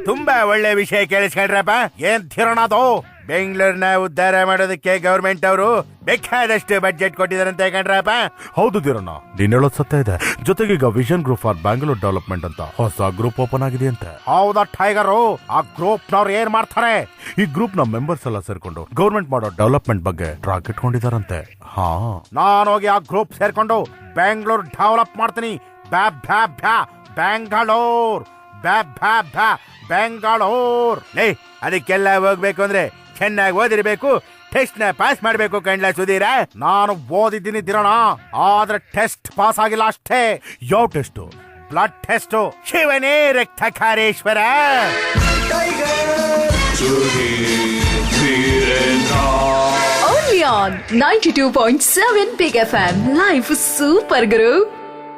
ತುಂಬಾ ಒಳ್ಳೆ ವಿಷಯ ಕೇಳಿಸ್ಕೊಂಡ್ರಪ್ಪ. ಏನ್ ಧಿರಣದು? ಬೆಂಗಳೂರಿನ ಉದ್ಧಾರ ಮಾಡೋದಕ್ಕೆ ಗವರ್ಮೆಂಟ್ ಅವರು ಬೇಕಾದಷ್ಟು ಬಡ್ಜೆಟ್ ಕೊಟ್ಟಿದಾರಂತೆ ಕಂಡ್ರಪ್ಪ. ಹೌದು ಧೀರಣ್ಣ, ನೀನ್ ಹೇಳೋದ್ ಸತ್ಯ ಇದೆ. ಜೊತೆಗೆ ಈಗ vision group for Bangalore development ಅಂತ ಹೊಸ ಗ್ರೂಪ್ ಓಪನ್ ಆಗಿದೆ ಅಂತ. ಹೌದಾ ಟೈಗರು? ಆ ಗ್ರೂಪ್ ನವ್ರು ಏನ್ ಮಾಡ್ತಾರೆ? ಈ ಗ್ರೂಪ್ ನ ಮೆಂಬರ್ಸ್ ಎಲ್ಲ ಸೇರ್ಕೊಂಡು ಗವರ್ಮೆಂಟ್ ಮಾಡೋ ಡೆವಲಪ್ಮೆಂಟ್ ಬಗ್ಗೆ ಟ್ರಾಕ್ ಇಟ್ಕೊಂಡಿದಾರಂತೆ. ನಾನು ಹೋಗಿ ಆ ಗ್ರೂಪ್ ಸೇರ್ಕೊಂಡು ಬೆಂಗಳೂರು ಡೆವಲಪ್ ಮಾಡ್ತೀನಿ. ಬೆಂಗಳೂರ್ ಬೆಂಗಳೂರ್. ಅದಕ್ಕೆಲ್ಲ ಹೋಗ್ಬೇಕು ಅಂದ್ರೆ ಚೆನ್ನಾಗಿ ಓದಿರ್ಬೇಕು, ಟೆಸ್ಟ್ ನ ಪಾಸ್ ಮಾಡ್ಬೇಕು ಕಂಡ್ಲ ಸುಧೀರ. ನಾನು ಓದಿದ್ದೀನಿ ದಿರೋಣ, ಆದ್ರೆ ಟೆಸ್ಟ್ ಪಾಸ್ ಆಗಿಲ್ಲ ಅಷ್ಟೇ. ಯಾವ ಟೆಸ್ಟ್? Blood test. ಶಿವನೇ ರಕ್ತಕಾರೇಶ್ವರ. Only on 92.7 Big FM. Life super guru.